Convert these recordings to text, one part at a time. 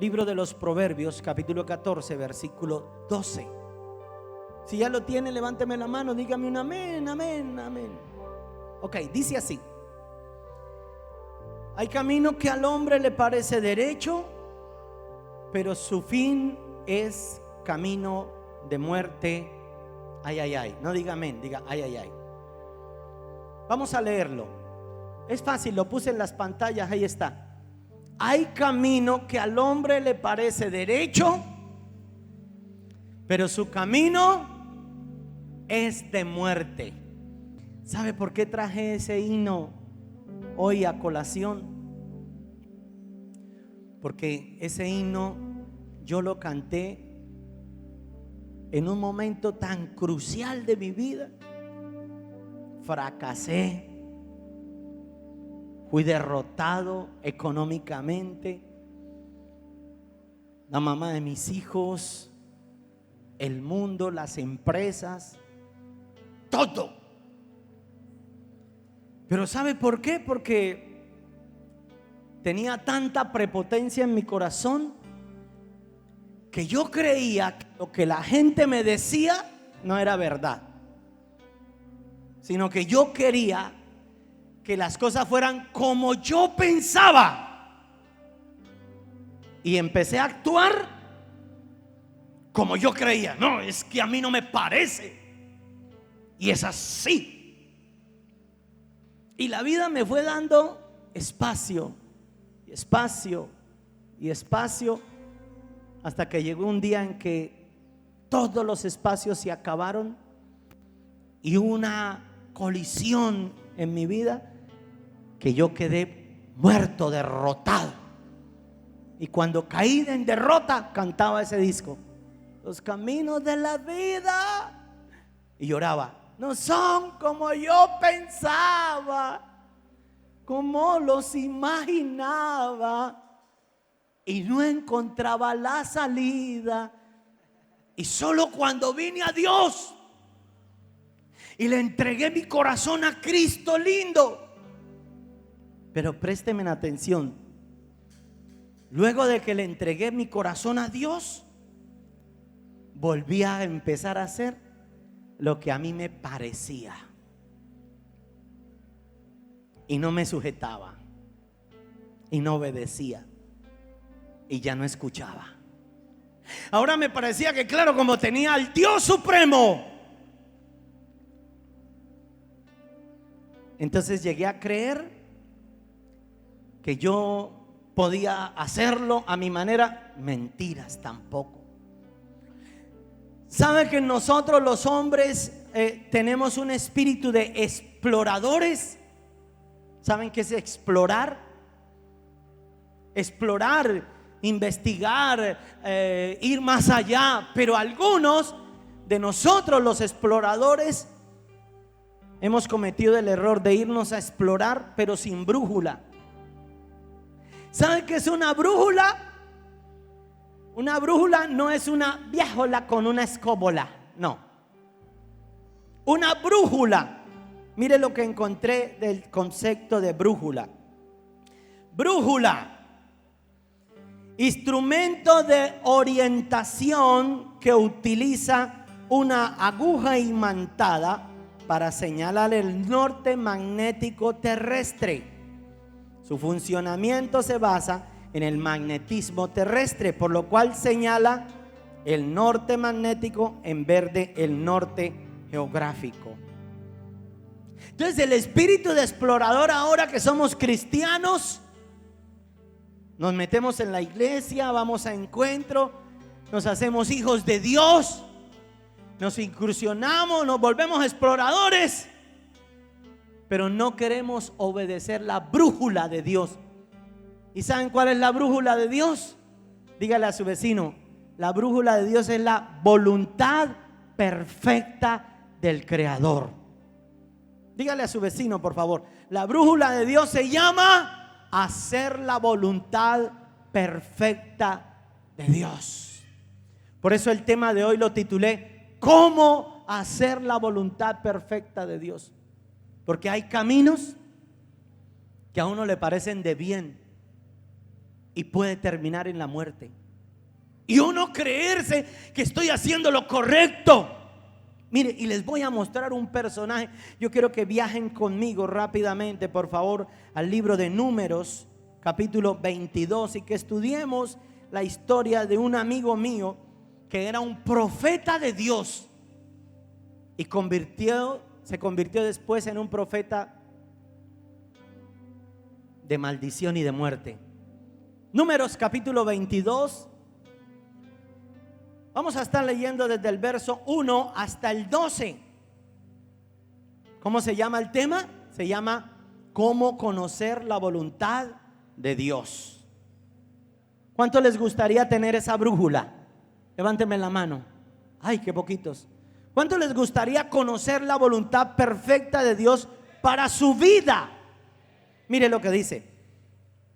libro de los Proverbios, capítulo 14, versículo 12. Si ya lo tiene, levánteme la mano, dígame un amén, amén, amén. Ok, dice así: hay camino que al hombre le parece derecho, pero su fin es camino de muerte. Ay, ay, ay. No diga amén, diga ay, ay, ay. Vamos a leerlo. Es fácil, lo puse en las pantallas, ahí está. Hay camino que al hombre le parece derecho, pero su camino es de muerte. ¿Sabe por qué traje ese himno hoy a colación? Porque ese himno yo lo canté en un momento tan crucial de mi vida. Fracasé, fui derrotado económicamente, la mamá de mis hijos, el mundo, las empresas, todo. Pero ¿sabe por qué? Porque tenía tanta prepotencia en mi corazón que yo creía que lo que la gente me decía no era verdad, sino que yo quería que las cosas fueran como yo pensaba, y empecé a actuar como yo creía. No, es que a mí no me parece, y es así. Y la vida me fue dando espacio, y espacio, y espacio, hasta que llegó un día en que todos los espacios se acabaron y hubo una colisión en mi vida que yo quedé muerto, derrotado. Y cuando caí en derrota, cantaba ese disco: los caminos de la vida, y lloraba. No son como yo pensaba, como los imaginaba, y no encontraba la salida. Y solo cuando vine a Dios y le entregué mi corazón a Cristo lindo. Pero présteme atención, luego de que le entregué mi corazón a Dios, volví a empezar a hacer lo que a mí me parecía, y no me sujetaba, y no obedecía, y ya no escuchaba. Ahora me parecía que, claro, como tenía al Dios supremo, entonces llegué a creer que yo podía hacerlo a mi manera. Mentiras, tampoco. ¿Sabe que nosotros los hombres tenemos un espíritu de exploradores? ¿Saben qué es explorar? Explorar, investigar, ir más allá. Pero algunos de nosotros, los exploradores, hemos cometido el error de irnos a explorar, pero sin brújula. ¿Saben qué es una brújula? Una brújula no es una viajola con una escóbola, no. Una brújula, mire lo que encontré del concepto de brújula. Brújula: instrumento de orientación que utiliza una aguja imantada para señalar el norte magnético terrestre. Su funcionamiento se basa en el magnetismo terrestre, por lo cual señala el norte magnético en vez de el norte geográfico. Entonces, el espíritu de explorador, ahora que somos cristianos, nos metemos en la iglesia, vamos a encuentro, nos hacemos hijos de Dios, nos incursionamos, nos volvemos exploradores, pero no queremos obedecer la brújula de Dios. ¿Y saben cuál es la brújula de Dios? Dígale a su vecino: la brújula de Dios es la voluntad perfecta del Creador. Dígale a su vecino, por favor: la brújula de Dios se llama hacer la voluntad perfecta de Dios. Por eso el tema de hoy lo titulé: ¿cómo hacer la voluntad perfecta de Dios? Porque hay caminos que a uno le parecen de bien, y puede terminar en la muerte. Y uno creerse que estoy haciendo lo correcto. Mire, y les voy a mostrar un personaje. Yo quiero que viajen conmigo rápidamente, por favor, al libro de Números, capítulo 22, y que estudiemos la historia de un amigo mío que era un profeta de Dios y se convirtió después en un profeta de maldición y de muerte. Números capítulo 22. Vamos a estar leyendo desde el verso 1 hasta el 12. ¿Cómo se llama el tema? Se llama ¿Cómo conocer la voluntad de Dios? ¿Cuánto les gustaría tener esa brújula? Levánteme la mano. Ay, qué poquitos. ¿Cuánto les gustaría conocer la voluntad perfecta de Dios para su vida? Mire lo que dice.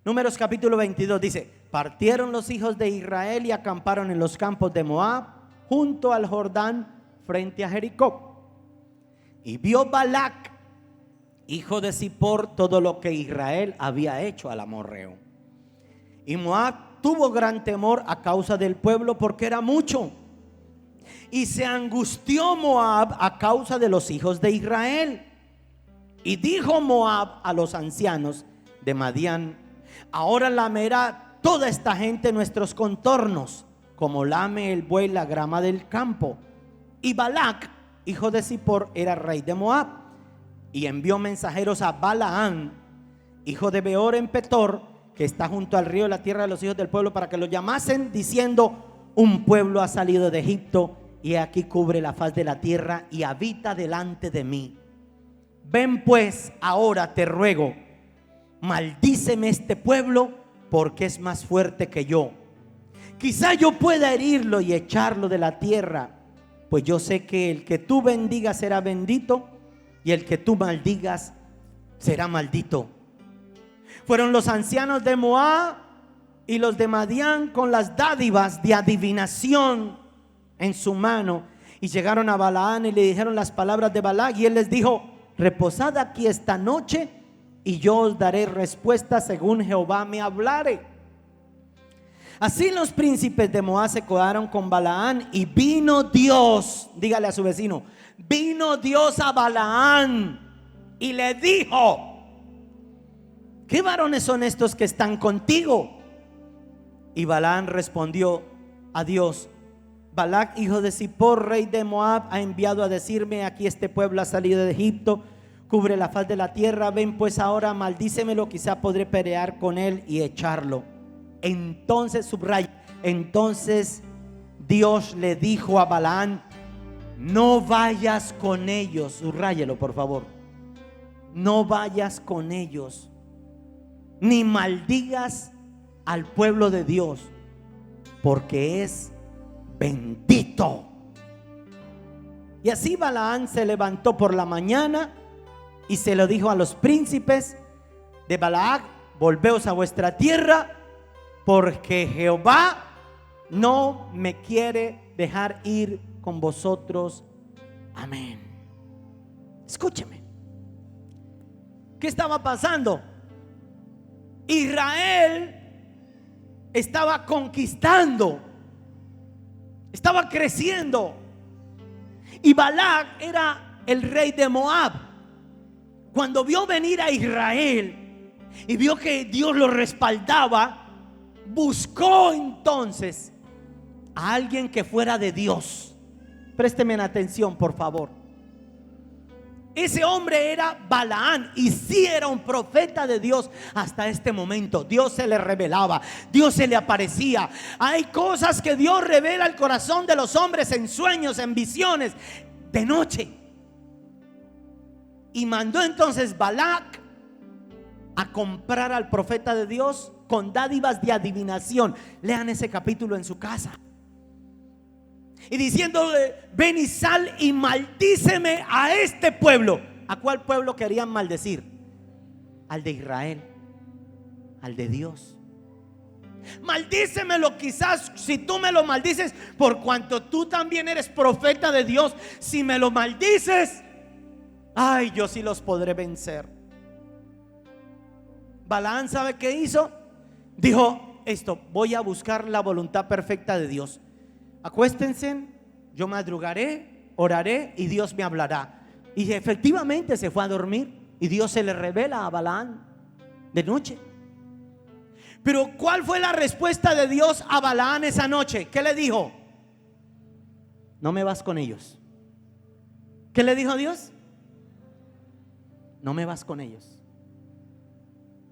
Números capítulo 22 dice: partieron los hijos de Israel y acamparon en los campos de Moab, junto al Jordán, frente a Jericó. Y vio Balac, hijo de Zippor, todo lo que Israel había hecho al amorreo. Y Moab tuvo gran temor a causa del pueblo, porque era mucho. Y se angustió Moab a causa de los hijos de Israel. Y dijo Moab a los ancianos de Madián: ahora lamerá toda esta gente nuestros contornos, como lame el buey la grama del campo. Y Balac, hijo de Zippor, era rey de Moab, y envió mensajeros a Balaán, hijo de Beor en Petor, que está junto al río de la tierra de los hijos del pueblo, para que lo llamasen, diciendo: un pueblo ha salido de Egipto, y aquí cubre la faz de la tierra y habita delante de mí. Ven pues ahora, te ruego, maldíceme este pueblo, porque es más fuerte que yo. Quizá yo pueda herirlo y echarlo de la tierra, pues yo sé que el que tú bendigas será bendito, y el que tú maldigas será maldito. Fueron los ancianos de Moab y los de Madián con las dádivas de adivinación en su mano, y llegaron a Balaán y le dijeron las palabras de Balac, y él les dijo: reposad aquí esta noche, y yo os daré respuesta según Jehová me hablare. Así los príncipes de Moab se quedaron con Balaán, y vino Dios, dígale a su vecino, vino Dios a Balaán y le dijo: ¿qué varones son estos que están contigo? Y Balaán respondió a Dios: Balac, hijo de Zippor, rey de Moab, ha enviado a decirme: aquí este pueblo ha salido de Egipto, cubre la faz de la tierra. Ven pues ahora, maldícemelo, quizá podré pelear con él y echarlo. Entonces, subraya, entonces Dios le dijo a Balaán: no vayas con ellos. Subráyelo, por favor. No vayas con ellos, ni maldigas al pueblo de Dios, porque es bendito. Y así Balaán se levantó por la mañana y se lo dijo a los príncipes de Balac: volveos a vuestra tierra, porque Jehová no me quiere dejar ir con vosotros. Amén. Escúcheme. ¿Qué estaba pasando? Israel estaba conquistando, estaba creciendo, y Balac era el rey de Moab. Cuando vio venir a Israel y vio que Dios lo respaldaba, buscó entonces a alguien que fuera de Dios. Présteme atención, por favor. Ese hombre era Balaán, y sí era un profeta de Dios hasta este momento. Dios se le revelaba, Dios se le aparecía. Hay cosas que Dios revela al corazón de los hombres en sueños, en visiones, de noche. Y mandó entonces Balac a comprar al profeta de Dios con dádivas de adivinación. Lean ese capítulo en su casa. Y diciéndole: ven y sal y maldíceme a este pueblo. ¿A cuál pueblo querían maldecir? Al de Israel, al de Dios. Maldícemelo, quizás si tú me lo maldices, por cuanto tú también eres profeta de Dios, si me lo maldices, ay, yo sí los podré vencer. Balaán, ¿sabe qué hizo? Dijo: esto, voy a buscar la voluntad perfecta de Dios. Acuéstense, yo madrugaré, oraré y Dios me hablará. Y efectivamente se fue a dormir y Dios se le revela a Balaam de noche. Pero ¿cuál fue la respuesta de Dios a Balaam esa noche? ¿Qué le dijo? No me vas con ellos. ¿Qué le dijo Dios? No me vas con ellos.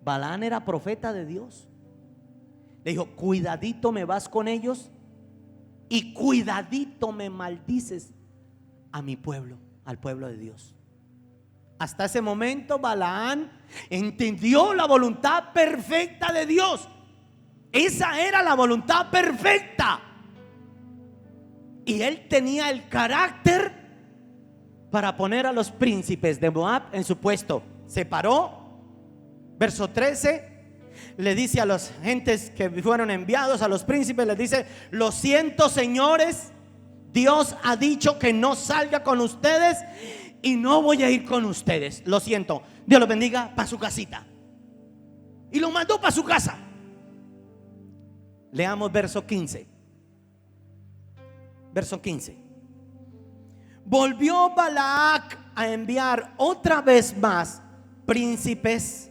Balaam era profeta de Dios. Le dijo, cuidadito me vas con ellos y cuidadito me maldices a mi pueblo, al pueblo de Dios. Hasta ese momento Balaam entendió la voluntad perfecta de Dios. Esa era la voluntad perfecta. Y él tenía el carácter para poner a los príncipes de Moab en su puesto. Se paró, verso 13, le dice a las gentes que fueron enviados, a los príncipes, les dice: lo siento, señores, Dios ha dicho que no salga con ustedes y no voy a ir con ustedes. Lo siento, Dios los bendiga, para su casita. Y lo mandó para su casa. Leamos verso 15. Verso 15. Volvió Balac a enviar otra vez más príncipes,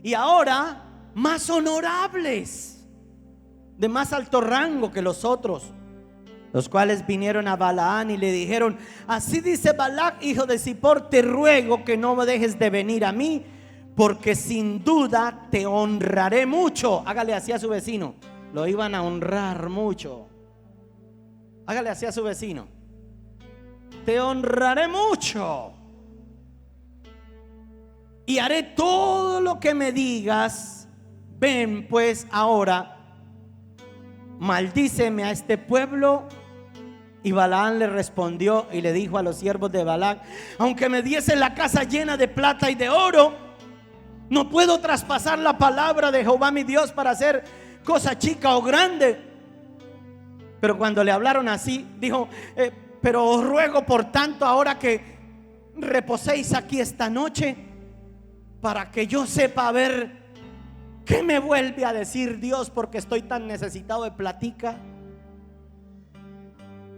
y ahora más honorables, de más alto rango que los otros, los cuales vinieron a Balaam y le dijeron: así dice Balac, hijo de Zippor, te ruego que no dejes de venir a mí, porque sin duda te honraré mucho. Hágale así a su vecino: lo iban a honrar mucho. Hágale así a su vecino: te honraré mucho y haré todo lo que me digas. Ven pues ahora, maldíceme a este pueblo. Y Balaam le respondió y le dijo a los siervos de Balac: aunque me diesen la casa llena de plata y de oro, no puedo traspasar la palabra de Jehová mi Dios para hacer cosa chica o grande. Pero cuando le hablaron así, dijo: pero os ruego por tanto ahora que reposéis aquí esta noche, para que yo sepa a ver qué me vuelve a decir Dios, porque estoy tan necesitado de platica,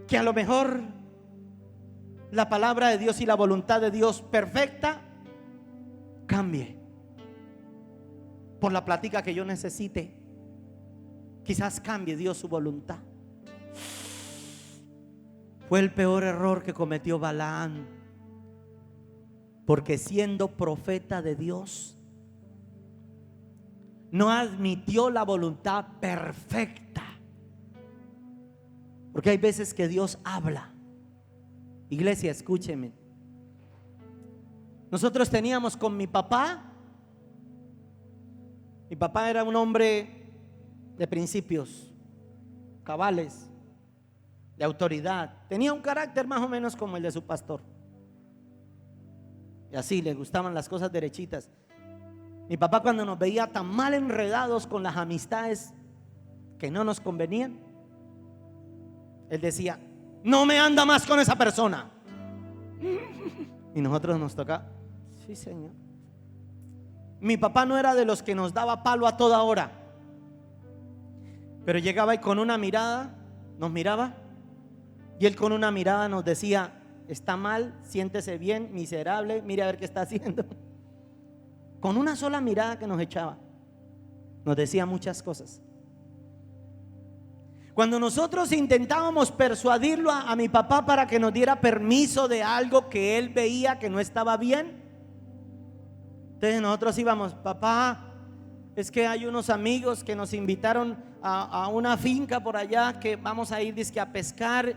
que a lo mejor la palabra de Dios y la voluntad de Dios perfecta cambie por la plática que yo necesite. Quizás cambie Dios su voluntad. Fue el peor error que cometió Balaam, porque siendo profeta de Dios, no admitió la voluntad perfecta. Porque hay veces que Dios habla. Iglesia, escúcheme. Nosotros teníamos con mi papá era un hombre de principios, cabales, de autoridad. Tenía un carácter más o menos como el de su pastor. Y así le gustaban las cosas derechitas. Mi papá, cuando nos veía tan mal enredados con las amistades que no nos convenían, él decía: no me anda más con esa persona. Y nosotros nos tocaba: sí, Señor. Mi papá no era de los que nos daba palo a toda hora, pero llegaba y con una mirada nos miraba, y él con una mirada nos decía: está mal, siéntese bien, miserable, mire a ver qué está haciendo. Con una sola mirada que nos echaba, nos decía muchas cosas. Cuando nosotros intentábamos persuadirlo a mi papá para que nos diera permiso de algo que él veía que no estaba bien, entonces nosotros íbamos: papá, es que hay unos amigos que nos invitaron a una finca por allá, que vamos a ir dizque a pescar,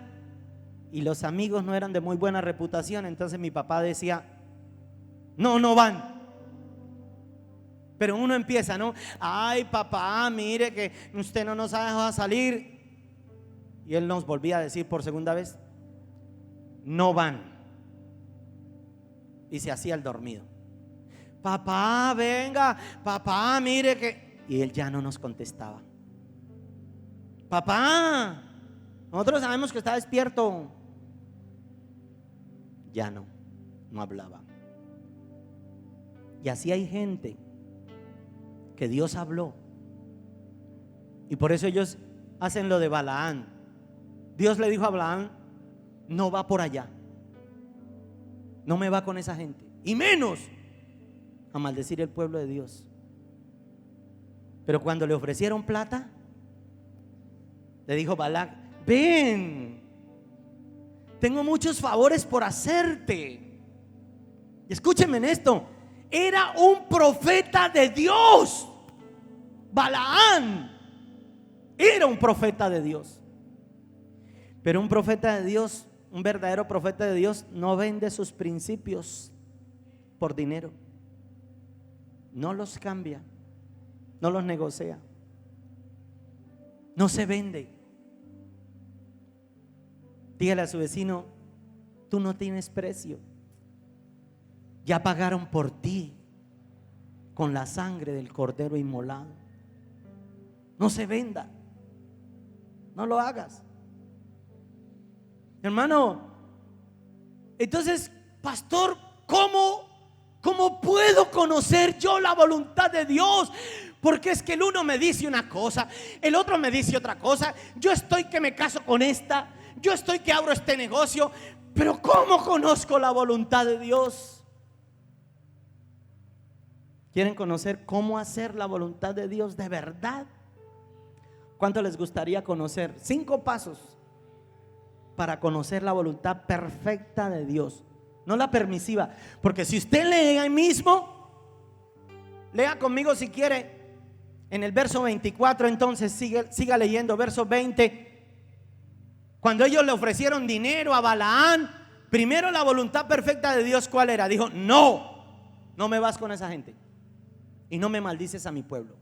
y los amigos no eran de muy buena reputación. Entonces mi papá decía: no van. Pero uno empieza, ¿no? Ay, papá, mire que usted no nos ha dejado salir. Y él nos volvía a decir por segunda vez: no van. Y se hacía el dormido. Papá, venga, papá, mire que... Y él ya no nos contestaba. Papá, nosotros sabemos que está despierto. Ya no hablaba. Y así hay gente que Dios habló Y por eso ellos hacen lo de Balaán. Dios le dijo a Balaán: no va por allá, no me va con esa gente, y menos a maldecir el pueblo de Dios. Pero cuando le ofrecieron plata, le dijo Balac: ven, tengo muchos favores por hacerte. Y escúchenme en esto: era un profeta de Dios. Balaán era un profeta de Dios. Pero un profeta de Dios, un verdadero profeta de Dios, no vende sus principios por dinero. No los cambia, no los negocia, no se vende. Dígale a su vecino: tú no tienes precio, ya pagaron por ti con la sangre del cordero inmolado. No se venda, no lo hagas, hermano. Entonces, pastor, ¿cómo puedo conocer yo la voluntad de Dios? Porque es que el uno me dice una cosa, el otro me dice otra cosa. Yo estoy que me caso con esta, yo estoy que abro este negocio, pero ¿cómo conozco la voluntad de Dios? ¿Quieren conocer cómo hacer la voluntad de Dios de verdad? ¿Cuánto les gustaría conocer 5 pasos para conocer la voluntad perfecta de Dios? No la permisiva, porque si usted lee ahí mismo, lea conmigo si quiere en el verso 24, entonces siga leyendo, verso 20. Cuando ellos le ofrecieron dinero a Balaán, primero la voluntad perfecta de Dios, ¿cuál era? Dijo: no me vas con esa gente y no me maldices a mi pueblo.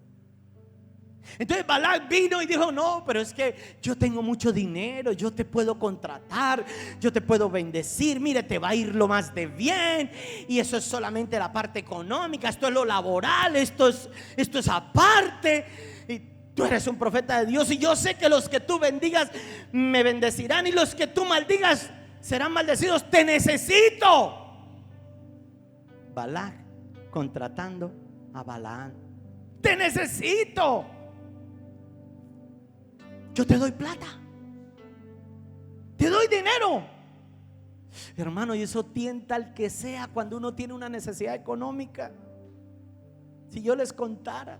Entonces Balac vino y dijo: no, pero es que yo tengo mucho dinero, yo te puedo contratar, yo te puedo bendecir, mire, te va a ir lo más de bien, y eso es solamente la parte económica, esto es lo laboral, esto es aparte. Y tú eres un profeta de Dios, y yo sé que los que tú bendigas me bendecirán, y los que tú maldigas serán maldecidos. Te necesito. Balac contratando a Balaán: te necesito, yo te doy plata, te doy dinero. Hermano, y eso tienta al que sea cuando uno tiene una necesidad económica. Si yo les contara,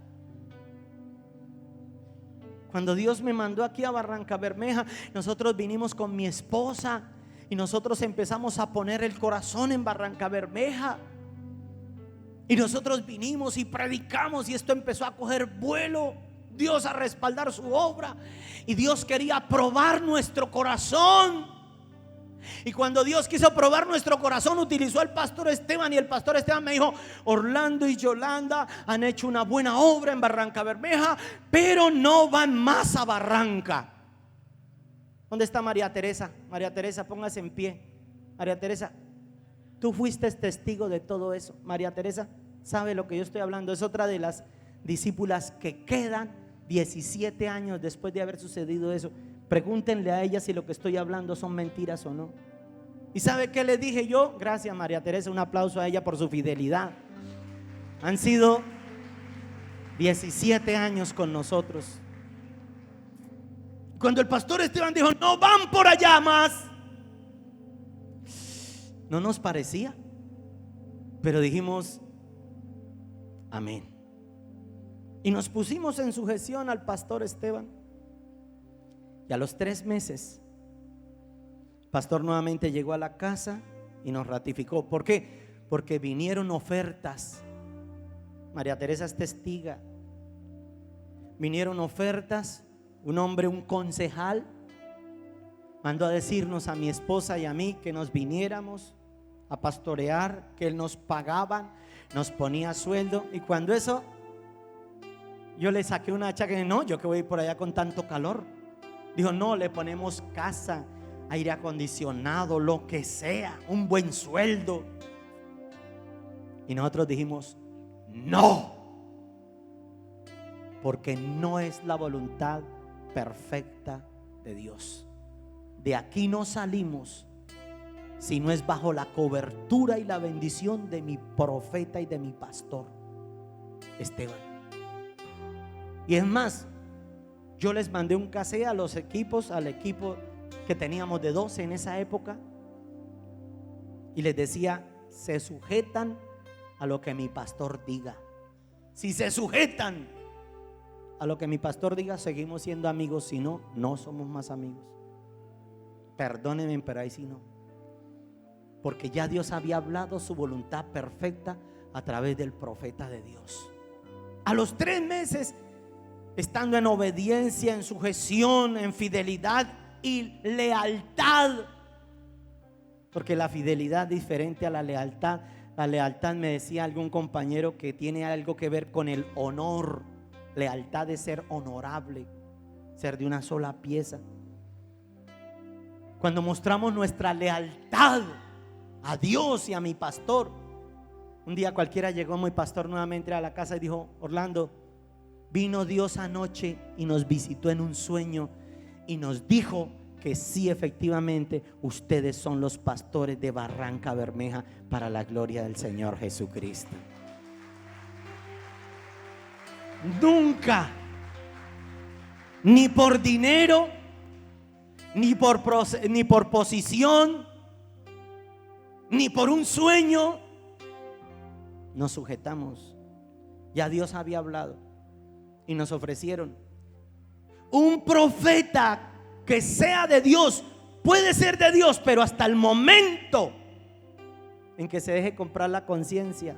cuando Dios me mandó aquí a Barranca Bermeja, nosotros vinimos con mi esposa y nosotros empezamos a poner el corazón en Barranca Bermeja. Y nosotros vinimos y predicamos, y esto empezó a coger vuelo. Dios a respaldar su obra, y Dios quería probar nuestro corazón. Y cuando Dios quiso probar nuestro corazón, utilizó al pastor Esteban, y el pastor Esteban me dijo: Orlando y Yolanda han hecho una buena obra en Barranca Bermeja, pero no van más a Barranca. ¿Dónde está María Teresa? María Teresa, póngase en pie. María Teresa, tú fuiste testigo de todo eso. María Teresa sabe lo que yo estoy hablando. Es otra de las discípulas que quedan 17 años después de haber sucedido eso. Pregúntenle a ella si lo que estoy hablando son mentiras o no. ¿Y sabe qué le dije yo? Gracias, María Teresa, un aplauso a ella por su fidelidad. Han sido 17 años con nosotros. Cuando el pastor Esteban dijo: no van por allá más, no nos parecía, pero dijimos: amén. Y nos pusimos en sujeción al pastor Esteban. Y a los 3 meses, el pastor nuevamente llegó a la casa y nos ratificó. ¿Por qué? Porque vinieron ofertas. María Teresa es testiga. Vinieron ofertas. Un hombre, un concejal, mandó a decirnos a mi esposa y a mí que nos viniéramos a pastorear, que él nos pagaban, nos ponía sueldo. Y cuando eso, yo le saqué una hacha, que no, yo que voy a ir por allá con tanto calor. Dijo: no, le ponemos casa, aire acondicionado, lo que sea, un buen sueldo. Y nosotros dijimos: no, porque no es la voluntad perfecta de Dios. De aquí no salimos si no es bajo la cobertura y la bendición de mi profeta y de mi pastor Esteban. Y es más, Yo les mandé un cassette a los equipos, al equipo que teníamos de 12 en esa época, y les decía: se sujetan a lo que mi pastor diga. Si se sujetan a lo que mi pastor diga, seguimos siendo amigos. Si no, no somos más amigos. Perdónenme, pero ahí sí no. Porque ya Dios había hablado su voluntad perfecta a través del profeta de Dios. A los 3 meses, estando en obediencia, en sujeción, en fidelidad y lealtad, porque la fidelidad es diferente a la lealtad. La lealtad, me decía algún compañero, que tiene algo que ver con el honor. Lealtad es ser honorable, ser de una sola pieza. Cuando mostramos nuestra lealtad a Dios y a mi pastor, un día cualquiera llegó mi pastor nuevamente a la casa y dijo: Orlando, vino Dios anoche y nos visitó en un sueño y nos dijo que sí, efectivamente, ustedes son los pastores de Barranca Bermeja para la gloria del Señor Jesucristo. Nunca, ni por dinero, ni por posición, ni por un sueño, nos sujetamos. Ya Dios había hablado y nos ofrecieron un profeta que sea de Dios. Puede ser de Dios, pero hasta el momento en que se deje comprar la conciencia.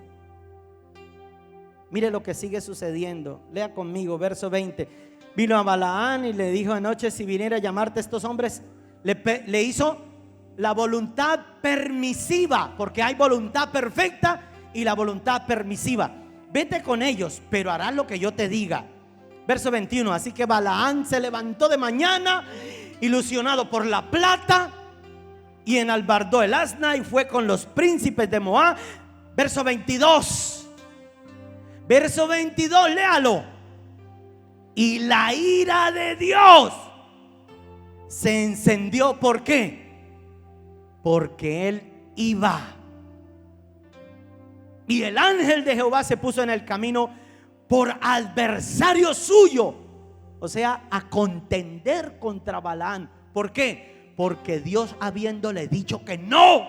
Mire lo que sigue sucediendo. Lea conmigo, verso 20. Vino a Balaán y le dijo: anoche, si viniera a llamarte estos hombres, le hizo la voluntad permisiva, porque hay voluntad perfecta y la voluntad permisiva. Vete con ellos, pero harás lo que yo te diga. Verso 21. Así que Balaán se levantó de mañana, ilusionado por la plata, y enalbardó el asna y fue con los príncipes de Moab. Verso 22. Verso 22, léalo. Y la ira de Dios se encendió. ¿Por qué? Porque él iba. Y el ángel de Jehová se puso en el camino por adversario suyo, o sea, a contender contra Balaán. ¿Por qué? Porque Dios, habiéndole dicho que no,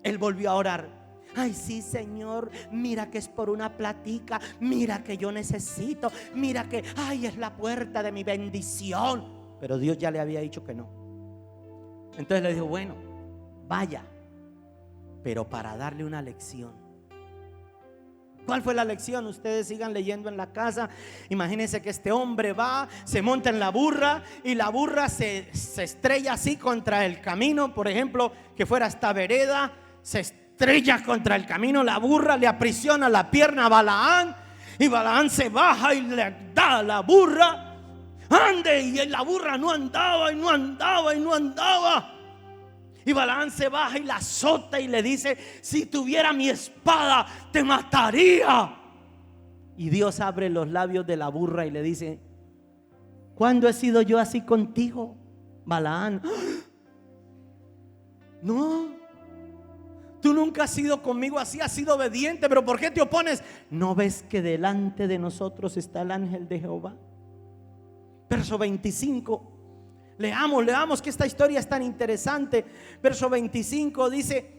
él volvió a orar. Ay, sí, Señor, mira que es por una platica, mira que yo necesito, mira que, ay, es la puerta de mi bendición. Pero Dios ya le había dicho que no. Entonces le dijo: bueno, vaya, pero para darle una lección. ¿Cuál fue la lección? Ustedes sigan leyendo en la casa. Imagínense que este hombre va, se monta en la burra y la burra se estrella así contra el camino. Por ejemplo, que fuera esta vereda, se estrella contra el camino. La burra le aprisiona la pierna a Balaán y Balaán se baja y le da a la burra: ande. Y la burra no andaba y no andaba y no andaba. Y Balaán se baja y la azota y le dice: si tuviera mi espada te mataría. Y Dios abre los labios de la burra y le dice: ¿cuándo he sido yo así contigo, Balaán? No, tú nunca has sido conmigo así, has sido obediente, pero ¿por qué te opones? ¿No ves que delante de nosotros está el ángel de Jehová? Verso 25. Leamos que esta historia es tan interesante. Verso 25 dice: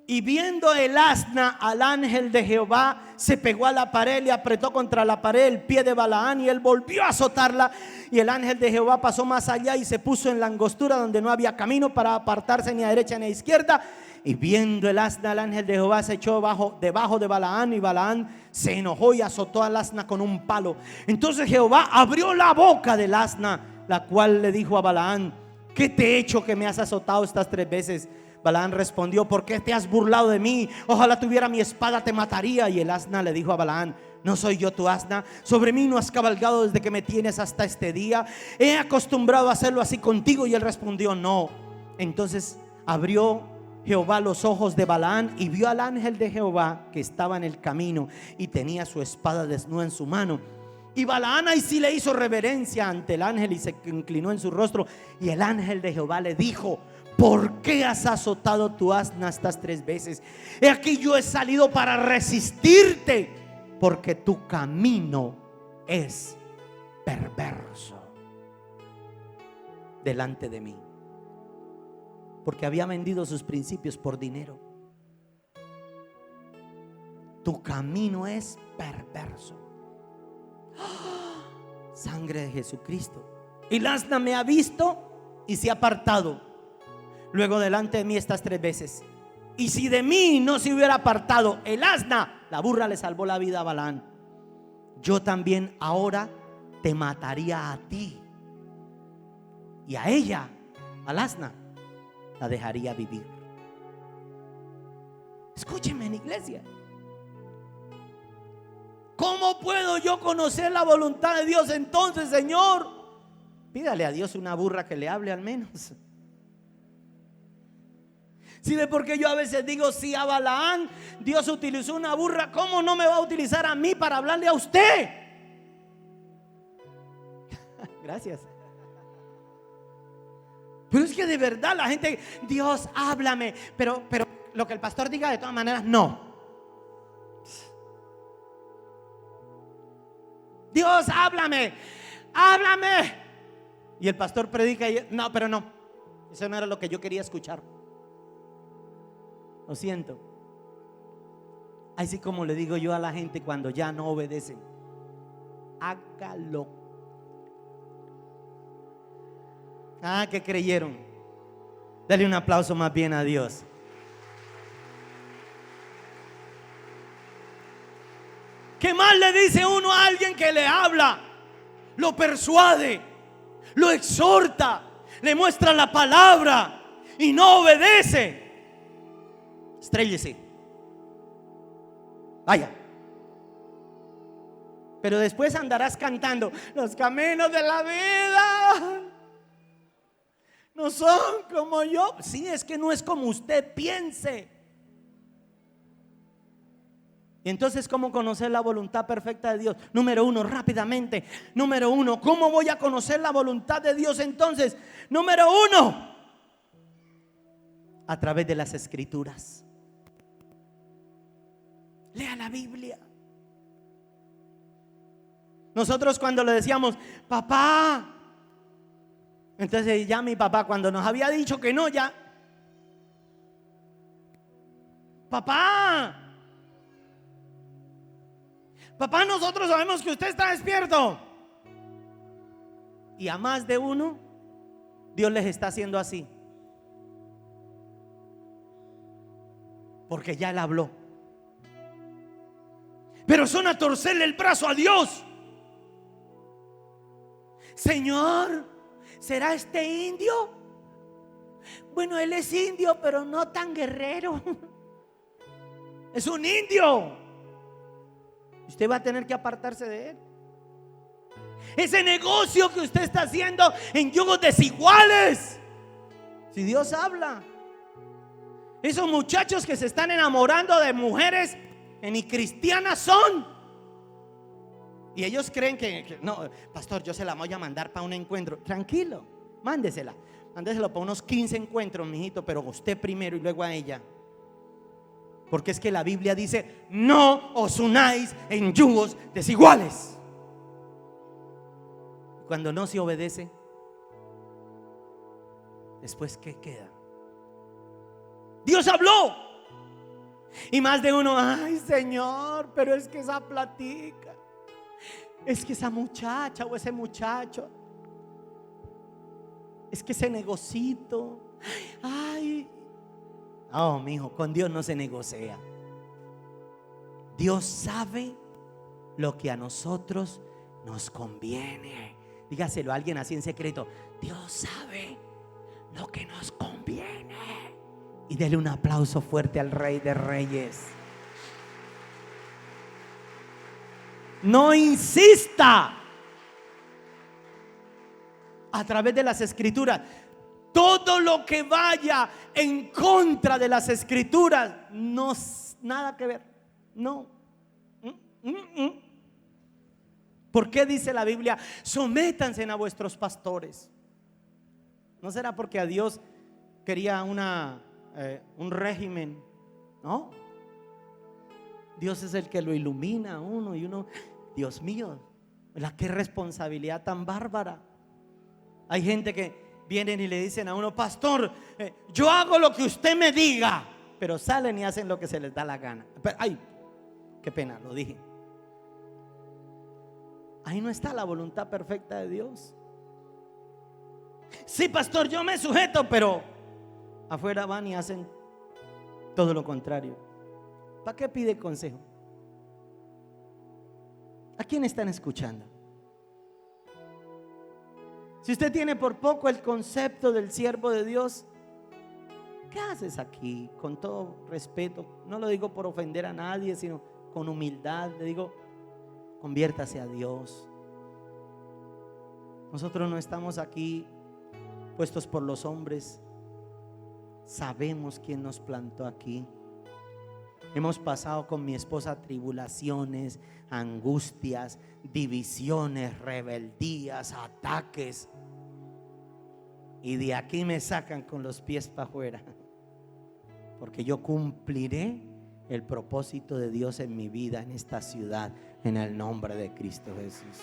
y viendo el asna al ángel de Jehová, se pegó a la pared y apretó contra la pared el pie de Balaán, y él volvió a azotarla. Y el ángel de Jehová pasó más allá y se puso en la angostura donde no había camino para apartarse ni a derecha ni a izquierda. Y viendo el asna al ángel de Jehová, se echó debajo de Balaán, y Balaán se enojó y azotó al asna con un palo. Entonces Jehová abrió la boca del asna, la cual le dijo a Balaán: ¿qué te he hecho que me has azotado estas 3 veces? Balaán respondió: ¿por qué te has burlado de mí? Ojalá tuviera mi espada, te mataría. Y el asna le dijo a Balaán: ¿no soy yo tu asna? Sobre mí no has cabalgado desde que me tienes hasta este día. He acostumbrado a hacerlo así contigo. Y él respondió: no. Entonces abrió Jehová los ojos de Balaán y vio al ángel de Jehová que estaba en el camino y tenía su espada desnuda en su mano. Y Balaán ahí sí le hizo reverencia ante el ángel y se inclinó en su rostro. Y el ángel de Jehová le dijo: ¿por qué has azotado tu asna estas 3 veces? He aquí yo he salido para resistirte, porque tu camino es perverso delante de mí, porque había vendido sus principios por dinero. Tu camino es perverso. Sangre de Jesucristo. Y el asna me ha visto y se ha apartado. Luego delante de mí estás 3 veces. Y si de mí no se hubiera apartado el asna, la burra le salvó la vida a Balaam, yo también ahora te mataría a ti, y a ella, al asna, la dejaría vivir. Escúchenme, en iglesia. ¿Cómo puedo yo conocer la voluntad de Dios entonces, Señor? Pídale a Dios una burra que le hable al menos. ¿Sí ve por qué yo a veces digo, si a Balaam Dios utilizó una burra, cómo no me va a utilizar a mí para hablarle a usted? Gracias. Pero es que de verdad la gente, Dios, háblame, pero lo que el pastor diga, de todas maneras, no. Dios, háblame, háblame. Y el pastor predica y no, pero no, eso no era lo que yo quería escuchar. Lo siento. Así como le digo yo a la gente cuando ya no obedecen: hágalo. Ah, que creyeron. Dale un aplauso más bien a Dios. ¿Qué más le dice uno a alguien que le habla? Lo persuade, lo exhorta, le muestra la palabra y no obedece. Estréllese, vaya. Pero después andarás cantando: los caminos de la vida no son como yo. Sí, es que no es como usted piense. Y entonces, ¿cómo conocer la voluntad perfecta de Dios? Número 1, rápidamente. Número 1, ¿cómo voy a conocer la voluntad de Dios entonces? Número 1, a través de las Escrituras. Lea la Biblia. Nosotros cuando le decíamos: papá, entonces ya mi papá, cuando nos había dicho que no, ya: papá, nosotros sabemos que usted está despierto. Y a más de uno Dios les está haciendo así, porque ya Él habló. Pero son a torcerle el brazo a Dios. Señor, ¿será este indio? Bueno, él es indio, pero no tan guerrero. Es un indio. Usted va a tener que apartarse de él. Ese negocio que usted está haciendo en yugos desiguales, si Dios habla. Esos muchachos que se están enamorando de mujeres que ni cristianas son, y ellos creen que no, pastor, yo se la voy a mandar para un encuentro. Tranquilo, mándeselo para unos 15 encuentros, mijito, pero usted primero y luego a ella. Porque es que la Biblia dice: no os unáis en yugos desiguales. Cuando no se obedece, después ¿qué queda? Dios habló. Y más de uno: ay, Señor, pero es que esa platica, es que esa muchacha o ese muchacho, es que ese negocito, ay. No, mijo, con Dios no se negocia. Dios sabe lo que a nosotros nos conviene. Dígaselo a alguien así en secreto: Dios sabe lo que nos conviene. Y dele un aplauso fuerte al Rey de Reyes. No insista. A través de las Escrituras, todo lo que vaya en contra de las Escrituras, no, nada que ver. No. ¿Por qué dice la Biblia: sométanse a vuestros pastores? ¿No será porque a Dios quería un régimen? No. Dios es el que lo ilumina a uno, y uno, Dios mío, Qué responsabilidad tan bárbara. Hay gente que vienen y le dicen a uno: pastor, yo hago lo que usted me diga, pero salen y hacen lo que se les da la gana. Pero, ay, qué pena, lo dije. Ahí no está la voluntad perfecta de Dios. Sí, pastor, yo me sujeto, pero afuera van y hacen todo lo contrario. ¿Para qué pide consejo? ¿A quién están escuchando? Si usted tiene por poco el concepto del siervo de Dios, ¿qué haces aquí? Con todo respeto, no lo digo por ofender a nadie, sino con humildad, le digo: conviértase a Dios. Nosotros no estamos aquí puestos por los hombres. Sabemos quién nos plantó aquí. Hemos pasado con mi esposa tribulaciones, angustias, divisiones, rebeldías, ataques. Y de aquí me sacan con los pies para afuera, porque yo cumpliré el propósito de Dios en mi vida, en esta ciudad, en el nombre de Cristo Jesús.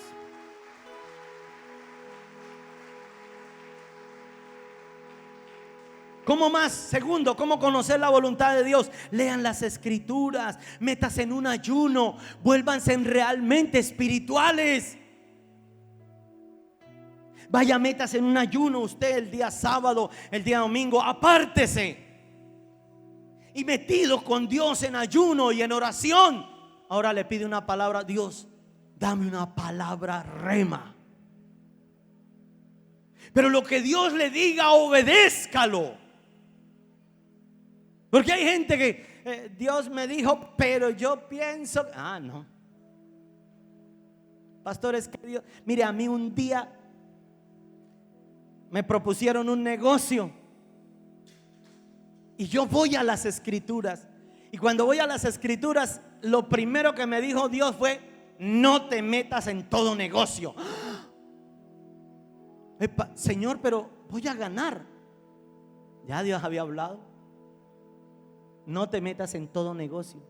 ¿Cómo más? Segundo, ¿cómo conocer la voluntad de Dios? Lean las escrituras, métanse en un ayuno, vuélvanse realmente espirituales. Vaya, métase en un ayuno usted el día sábado, el día domingo, apártese. Y metido con Dios en ayuno y en oración, ahora le pide una palabra: Dios, dame una palabra rema. Pero lo que Dios le diga, obedézcalo. Porque hay gente que Dios me dijo, pero yo pienso, no. Pastores, que Dios, mire, a mí un día me propusieron un negocio y yo voy a las escrituras, y cuando voy a las escrituras, lo primero que me dijo Dios fue: no te metas en todo negocio. Señor, pero voy a ganar. Ya Dios había hablado: no te metas en todo negocio.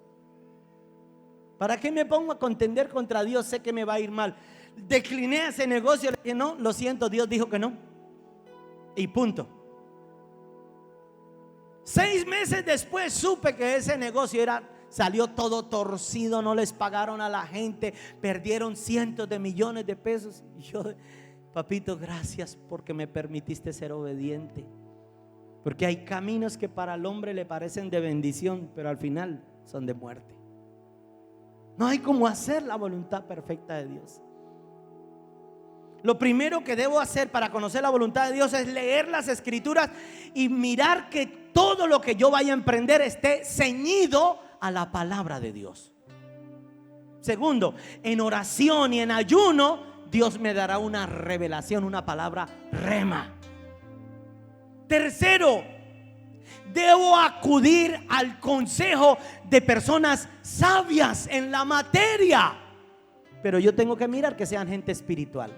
¿Para qué me pongo a contender contra Dios? Sé que me va a ir mal. Decliné ese negocio, le dije: no, lo siento, Dios dijo que no, y punto. 6 meses después supe que ese negocio salió todo torcido, no les pagaron a la gente, perdieron cientos de millones de pesos. Y yo: papito, gracias porque me permitiste ser obediente. Porque hay caminos que para el hombre le parecen de bendición, pero al final son de muerte. No hay como hacer la voluntad perfecta de Dios. Lo primero que debo hacer para conocer la voluntad de Dios es leer las escrituras y mirar que todo lo que yo vaya a emprender esté ceñido a la palabra de Dios. Segundo, en oración y en ayuno, Dios me dará una revelación, una palabra rema. Tercero, debo acudir al consejo de personas sabias en la materia. Pero yo tengo que mirar que sean gente espiritual.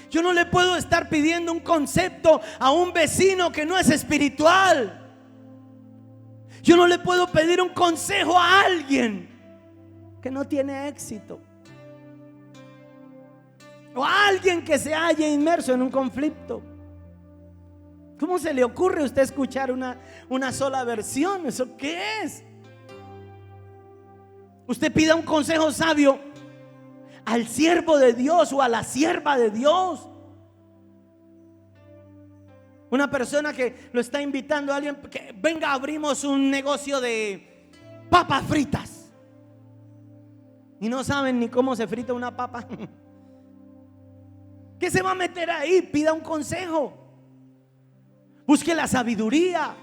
Yo no le puedo estar pidiendo un concepto a un vecino que no es espiritual. Yo no le puedo pedir un consejo a alguien que no tiene éxito, o a alguien que se haya inmerso en un conflicto. ¿Cómo se le ocurre a usted escuchar una sola versión? ¿Eso qué es? Usted pida un consejo sabio al siervo de Dios o a la sierva de Dios. Una persona que lo está invitando a alguien que venga, abrimos un negocio de papas fritas, y no saben ni cómo se frita una papa. ¿Qué se va a meter ahí? Pida un consejo. Busque la sabiduría.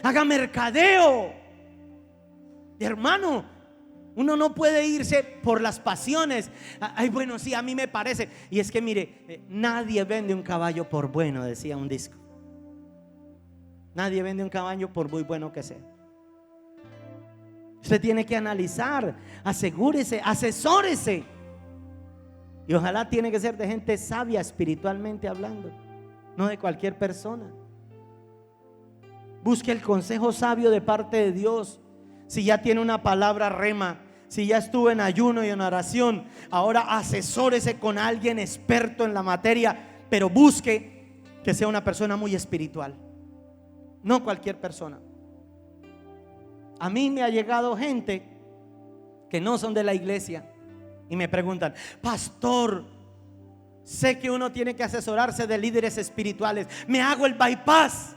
Haga mercadeo. Hermano, uno no puede irse por las pasiones. Ay, bueno, sí, a mí me parece. Y es que mire, nadie vende un caballo por bueno, decía un disco. Nadie vende un caballo por muy bueno que sea. Usted tiene que analizar, asegúrese, asesórese. Y ojalá tiene que ser de gente sabia espiritualmente hablando, no de cualquier persona. Busque el consejo sabio de parte de Dios. Si ya tiene una palabra rema, Si ya estuvo en ayuno y en oración, ahora asesórese con alguien experto en la materia, pero busque que sea una persona muy espiritual, no cualquier persona. A mí me ha llegado gente que no son de la iglesia y me preguntan: pastor, sé que uno tiene que asesorarse de líderes espirituales, me hago el bypass.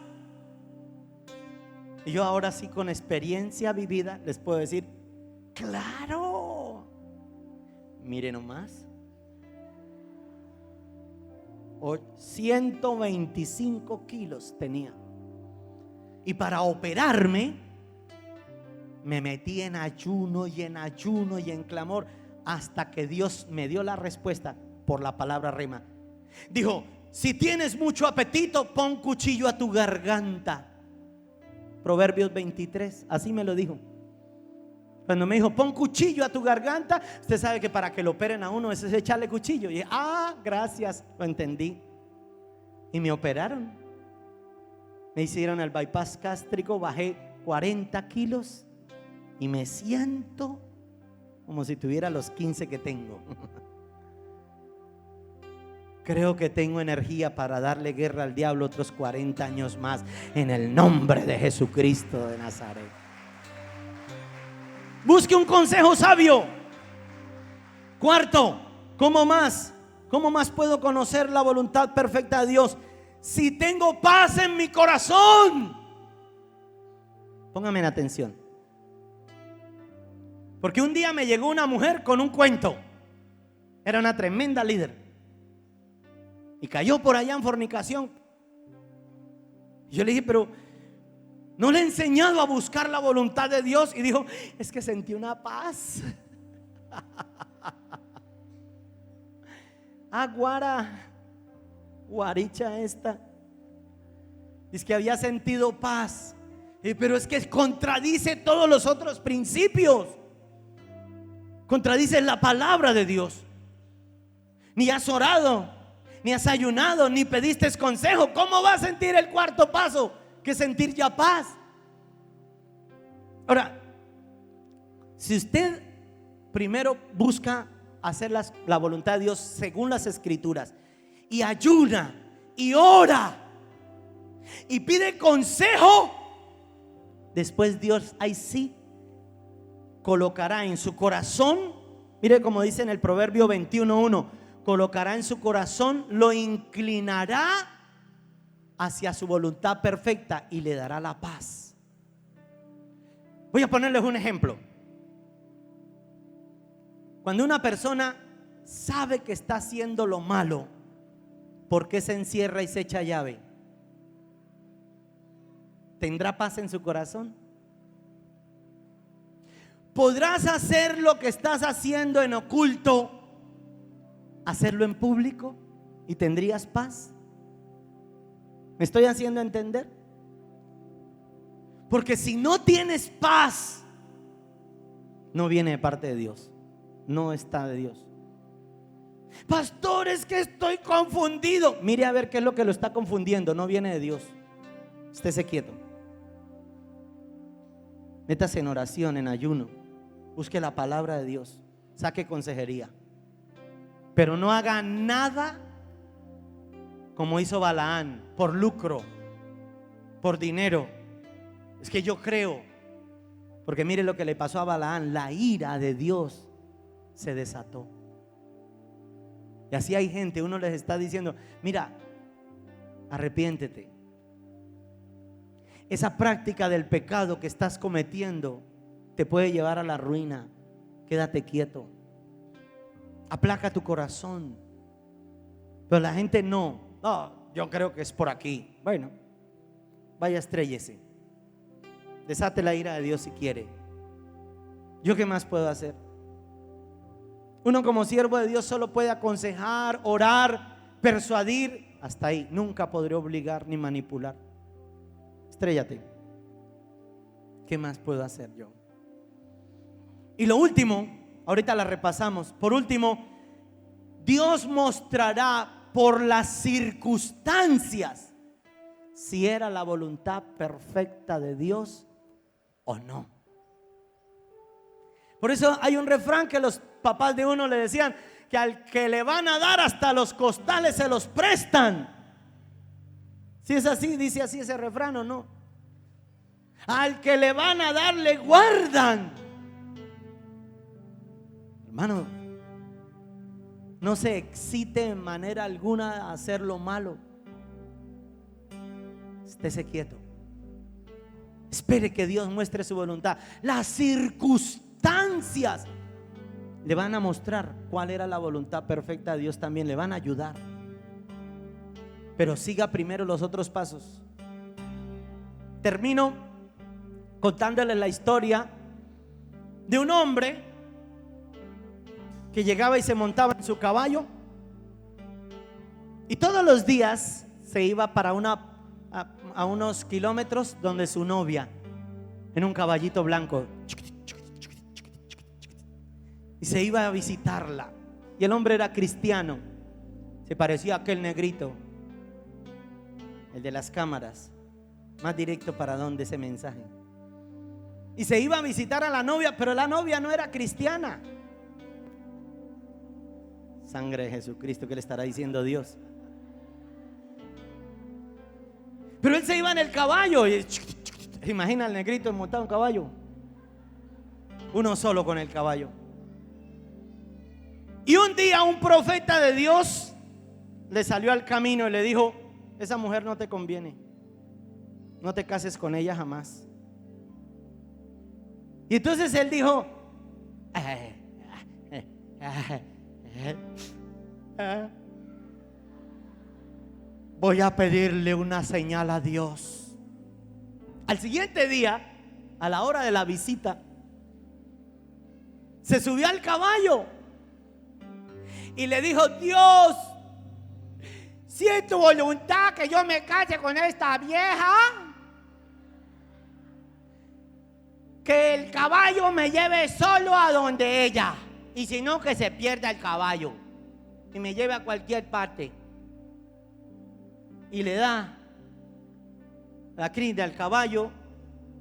Y yo ahora sí, con experiencia vivida, les puedo decir: claro, mire nomás, 125 kilos tenía, y para operarme me metí en ayuno y en ayuno y en clamor, hasta que Dios me dio la respuesta por la palabra rema. Dijo: si tienes mucho apetito, pon cuchillo a tu garganta. Proverbios 23, así me lo dijo. Cuando me dijo: pon cuchillo a tu garganta, usted sabe que para que lo operen a uno es echarle cuchillo. Y dije: gracias, lo entendí. Y me operaron, me hicieron el bypass gástrico, bajé 40 kilos y me siento como si tuviera los 15 que tengo. Creo que tengo energía para darle guerra al diablo otros 40 años más, en el nombre de Jesucristo de Nazaret. Busque un consejo sabio. Cuarto, ¿cómo más puedo conocer la voluntad perfecta de Dios? Si tengo paz en mi corazón. Póngame en atención, porque un día me llegó una mujer con un cuento. Era una tremenda líder y cayó por allá en fornicación. Yo le dije: pero ¿no le he enseñado a buscar la voluntad de Dios? Y dijo: es que sentí una paz. Guaricha esta. Es que había sentido paz, pero es que contradice todos los otros principios. Contradice la palabra de Dios. Ni has orado, ni has ayunado, ni pediste consejo. ¿Cómo va a sentir el cuarto paso, que sentir ya paz? Ahora, si usted primero busca hacer la voluntad de Dios según las Escrituras, y ayuna y ora y pide consejo, después Dios ahí sí colocará en su corazón, mire como dice en el Proverbio 21:1, colocará en su corazón, lo inclinará hacia su voluntad perfecta y le dará la paz. Voy a ponerles un ejemplo. Cuando una persona sabe que está haciendo lo malo, ¿por qué se encierra y se echa llave? ¿Tendrá paz en su corazón? ¿Podrás hacer lo que estás haciendo en oculto, hacerlo en público y tendrías paz? ¿Me estoy haciendo entender? Porque si no tienes paz, no viene de parte de Dios, no está de Dios. Pastor, es que estoy confundido. Mire a ver qué es lo que lo está confundiendo. No viene de Dios. Estése quieto. Métase en oración, en ayuno. Busque la palabra de Dios. Saque consejería. Pero no haga nada como hizo Balaán, por lucro, por dinero. Es que yo creo. Porque mire lo que le pasó a Balaán. La ira de Dios se desató. Y así hay gente, uno les está diciendo: mira, arrepiéntete. Esa práctica del pecado que estás cometiendo te puede llevar a la ruina. Quédate quieto. Aplaca tu corazón. Pero la gente no, yo creo que es por aquí. Bueno, vaya, estréllese. Desate la ira de Dios si quiere. ¿Yo qué más puedo hacer? Uno como siervo de Dios solo puede aconsejar, orar, persuadir. Hasta ahí. Nunca podré obligar ni manipular. Estréllate. ¿Qué más puedo hacer yo? Y lo último, ahorita la repasamos. Por último, Dios mostrará por las circunstancias si era la voluntad perfecta de Dios o no. Por eso hay un refrán que los papás de uno le decían, que al que le van a dar hasta los costales se los prestan. Si es así, dice así ese refrán o no. Al que le van a dar le guardan. Hermano, no se excite en manera alguna a hacer lo malo. Estése quieto. Espere que Dios muestre su voluntad. Las circunstancias le van a mostrar cuál era la voluntad perfecta de Dios también. Le van a ayudar. Pero siga primero los otros pasos. Termino contándoles la historia de un hombre que llegaba y se montaba en su caballo y todos los días se iba para a unos kilómetros donde su novia, en un caballito blanco, y se iba a visitarla. Y el hombre era cristiano, se parecía a aquel negrito, el de las cámaras, más directo para donde ese mensaje. Y se iba a visitar a la novia, pero la novia no era cristiana. Sangre de Jesucristo, ¿qué le estará diciendo Dios? Pero él se iba en el caballo y imagina al negrito montado en caballo, uno solo con el caballo. Y un día un profeta de Dios le salió al camino y le dijo: esa mujer no te conviene, no te cases con ella jamás. Y entonces él dijo: voy a pedirle una señal a Dios. Al siguiente día, a la hora de la visita, se subió al caballo y le dijo: Dios, si es tu voluntad que yo me case con esta vieja, que el caballo me lleve solo a donde ella, y si no, que se pierda el caballo y me lleve a cualquier parte. Y le da la crida al caballo,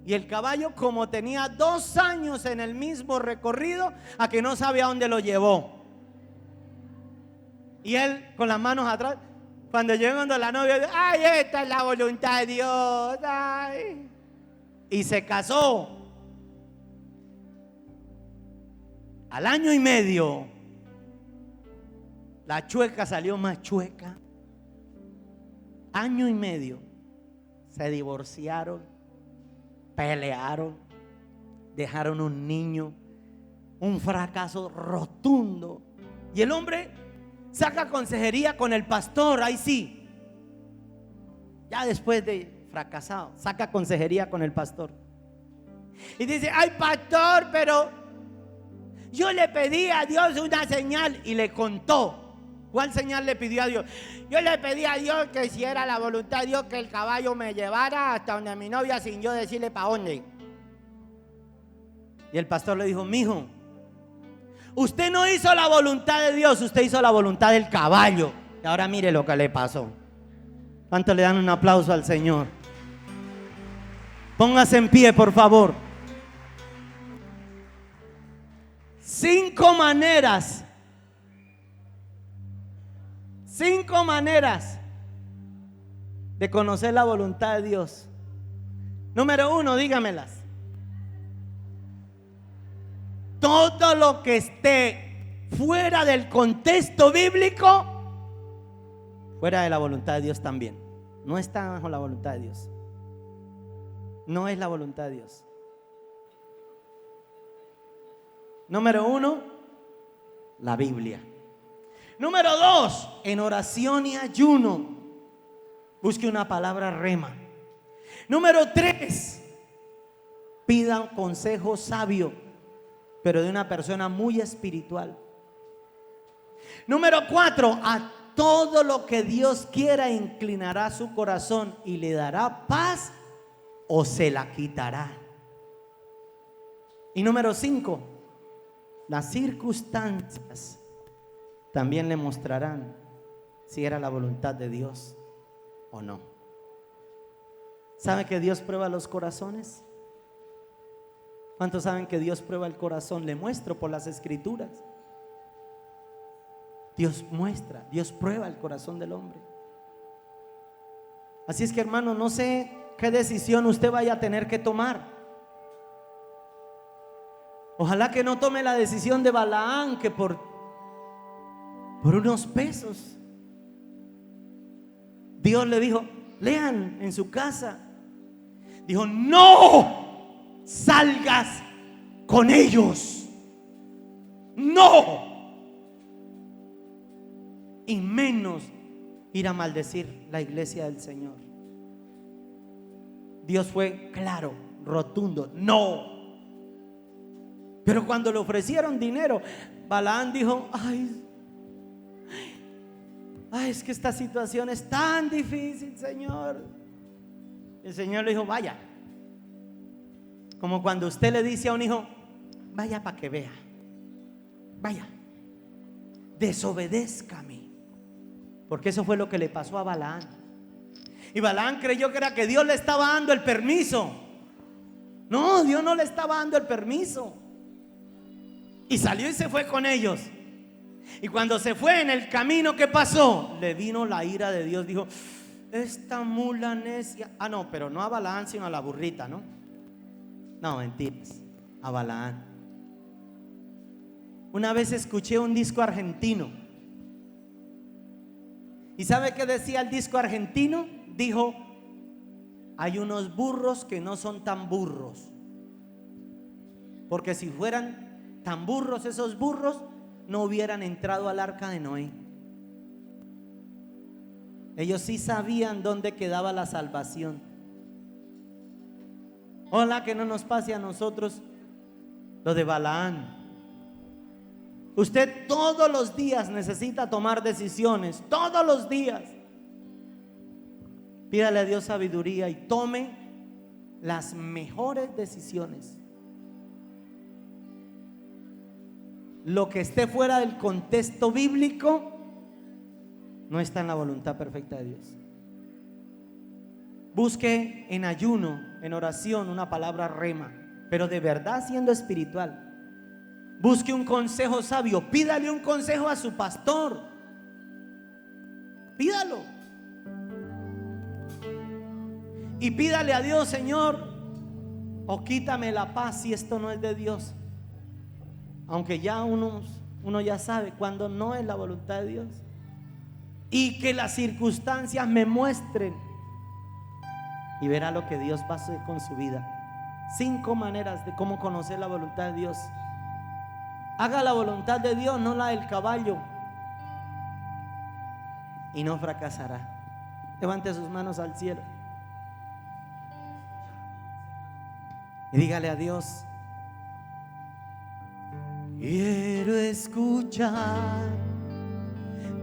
y el caballo, como tenía 2 años en el mismo recorrido, a que no sabe a dónde lo llevó. Y él con las manos atrás, cuando llegó la novia: ay, esta es la voluntad de Dios, ay. Y se casó. Al año y medio, la chueca salió más chueca. Año y medio, se divorciaron, pelearon, dejaron un niño, un fracaso rotundo. Y el hombre saca consejería con el pastor, ahí sí, ya después de fracasado, saca consejería con el pastor. Y dice: ay, pastor, pero yo le pedí a Dios una señal. Y le contó cuál señal le pidió a Dios. Yo le pedí a Dios que si era la voluntad de Dios, que el caballo me llevara hasta donde mi novia sin yo decirle para dónde. Y el pastor le dijo: mijo, usted no hizo la voluntad de Dios, usted hizo la voluntad del caballo. Y ahora mire lo que le pasó. ¿Cuánto le dan un aplauso al Señor? Póngase en pie, por favor. 5 maneras. 5 maneras de conocer la voluntad de Dios. Número 1, dígamelas. Todo lo que esté fuera del contexto bíblico, fuera de la voluntad de Dios también. No está bajo la voluntad de Dios. No es la voluntad de Dios. Número 1, la Biblia. Número 2, en oración y ayuno, busque una palabra rema. Número 3, pida un consejo sabio, pero de una persona muy espiritual. Número 4, a todo lo que Dios quiera inclinará su corazón y le dará paz o se la quitará. Y número 5, las circunstancias también le mostrarán si era la voluntad de Dios o no. ¿Sabe que Dios prueba los corazones? ¿Cuántos saben que Dios prueba el corazón? Le muestro por las escrituras. Dios muestra, Dios prueba el corazón del hombre. Así es que, hermano, no sé qué decisión usted vaya a tener que tomar. Ojalá que no tome la decisión de Balaán, que por unos pesos Dios le dijo, lean en su casa, dijo, no salgas con ellos, no, y menos ir a maldecir la iglesia del Señor. Dios fue claro, rotundo, no. Pero cuando le ofrecieron dinero, Balaán dijo, ay, es que esta situación es tan difícil, Señor. El Señor le dijo, vaya. Como cuando usted le dice a un hijo, vaya para que vea, vaya, desobedézcame. Porque eso fue lo que le pasó a Balaán. Y Balaán creyó que era que Dios le estaba dando el permiso. No, Dios no le estaba dando el permiso. Y salió y se fue con ellos. Y cuando se fue, en el camino, ¿qué pasó? Le vino la ira de Dios. Dijo, esta mula necia. Ah, no, pero no a Balaán, sino a la burrita, ¿no? No, mentiras, a Balaán. Una vez escuché un disco argentino. ¿Y sabe qué decía el disco argentino? Dijo, hay unos burros que no son tan burros. Porque si fueran tan burros, esos burros no hubieran entrado al arca de Noé. Ellos sí sabían dónde quedaba la salvación. Ojalá que no nos pase a nosotros lo de Balaán. Usted todos los días necesita tomar decisiones, todos los días. Pídale a Dios sabiduría y tome las mejores decisiones. Lo que esté fuera del contexto bíblico no está en la voluntad perfecta de Dios. Busque en ayuno, en oración, una palabra rema, pero de verdad siendo espiritual. Busque un consejo sabio, pídale un consejo a su pastor. Pídalo. Y pídale a Dios, Señor, o quítame la paz si esto no es de Dios. Aunque ya uno ya sabe cuando no es la voluntad de Dios. Y que las circunstancias me muestren. Y verá lo que Dios va a hacer con su vida. 5 maneras de cómo conocer la voluntad de Dios. Haga la voluntad de Dios, no la del caballo, y no fracasará. Levante sus manos al cielo y dígale a Dios: quiero escuchar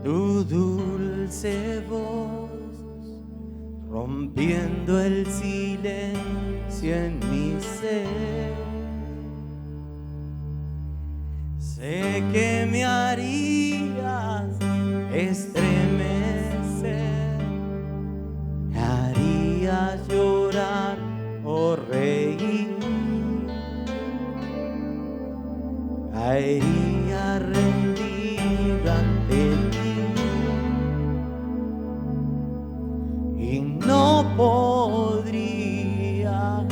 tu dulce voz, rompiendo el silencio en mi ser. Sé que me harías estremecer, me harías llorar o reír, caería rendido ante ti y no podría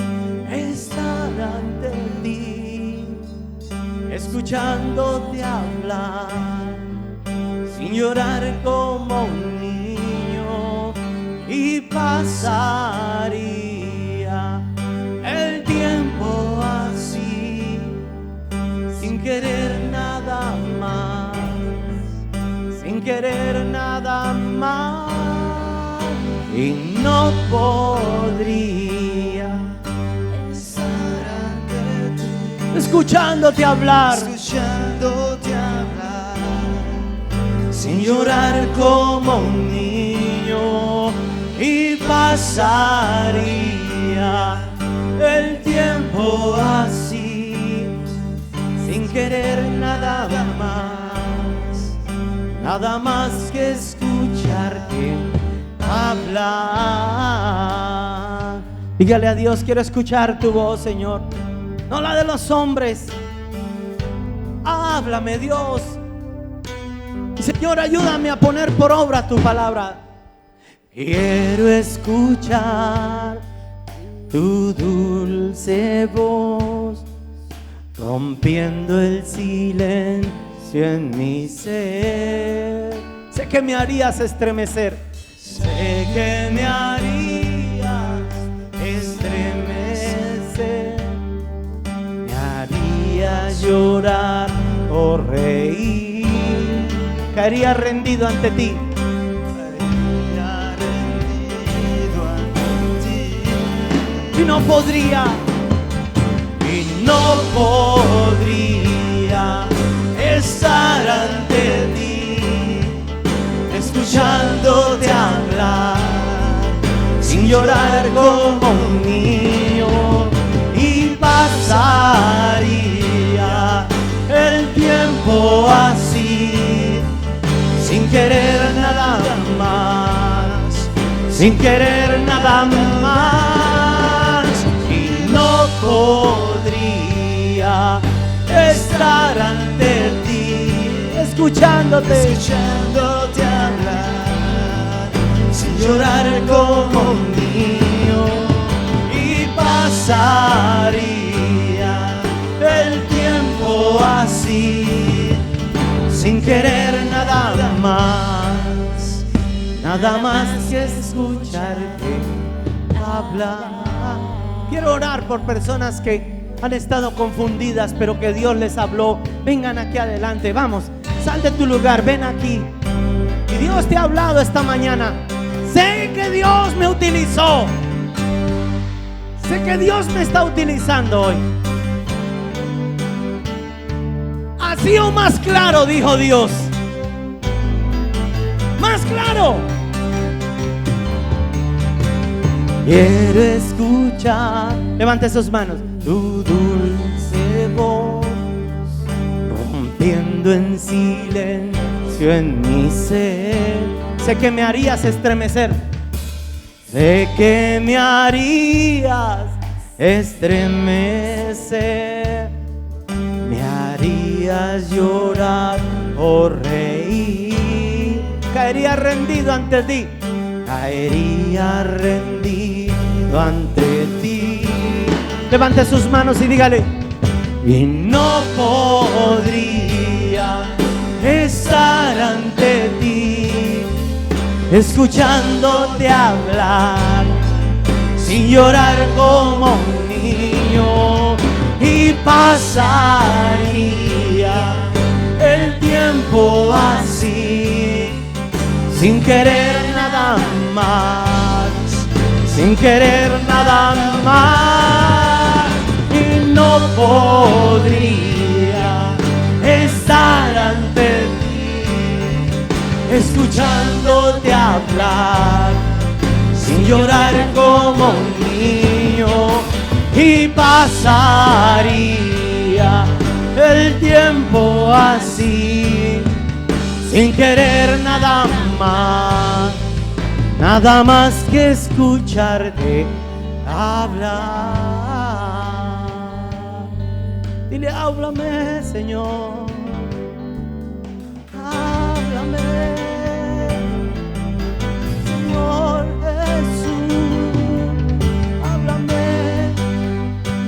estar ante ti, escuchándote hablar, sin llorar como un niño, y pasaría el tiempo así, sin querer nada más, sin querer nada más, y no podría estar ante ti, escuchándote hablar, sin llorar como un niño, y pasaría el tiempo así, sin querer nada más que escucharte hablar. Dígale a Dios: quiero escuchar tu voz, Señor. no la de los hombres. Háblame, Dios. Señor, ayúdame a poner por obra tu palabra. Quiero escuchar tu dulce voz, rompiendo el silencio en mi ser. Sé que me harías estremecer. Sé que me harías estremecer. Me harías llorar o reír. Caería rendido ante ti. Y no podría estar ante ti, escuchándote hablar, sin llorar como un niño. Y pasaría el tiempo así, sin querer nada más, sin querer nada más. Podría estar ante ti, escuchándote hablar, sin llorar como un niño. Y pasaría el tiempo así, sin querer nada más que escucharte hablar. Quiero orar por personas que han estado confundidas, pero que Dios les habló. Vengan aquí adelante, vamos, sal de tu lugar, ven aquí. Y Dios te ha hablado esta mañana. Sé que Dios me utilizó. Sé que Dios me está utilizando hoy. Así o más claro, dijo Dios. Más claro. Quiero escuchar, levante sus manos, tu dulce voz, rompiendo en silencio en mi ser. Sé que me harías estremecer. Sé que me harías estremecer. Me harías llorar o reír. Caería rendido ante ti. Caería rendido ante ti. Levante sus manos y dígale: y no podría estar ante ti, escuchándote hablar, sin llorar como un niño. Y pasaría el tiempo así, sin querer nada más, sin querer nada más. Y no podría estar ante ti, escuchándote hablar, sin llorar como un niño. Y pasaría el tiempo así, sin querer nada más que escucharte hablar. Dile: háblame, Señor, háblame, Señor Jesús, háblame,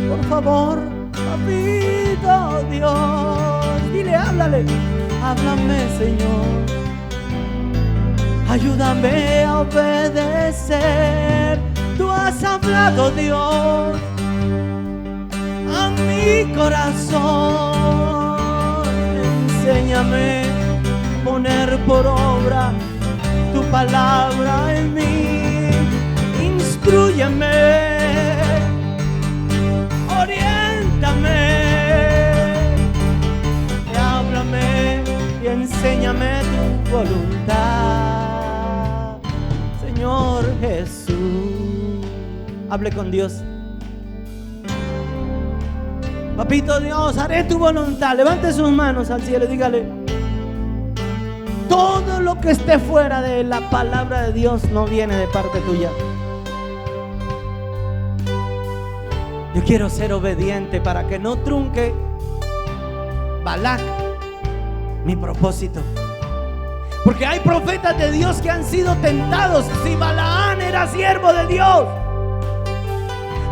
por favor, papito Dios. Dile: háblale, háblame, Señor. Ayúdame a obedecer. Tú has hablado, Dios, a mi corazón. Enséñame a poner por obra tu palabra en mí. Instrúyeme, oriéntame, háblame y enséñame tu voluntad, Señor Jesús. Hable con Dios. Papito Dios, haré tu voluntad. Levante sus manos al cielo y dígale: todo lo que esté fuera de la palabra de Dios no viene de parte tuya. Yo quiero ser obediente para que no trunque Balac mi propósito. Porque hay profetas de Dios que han sido tentados. Si Balaán era siervo de Dios,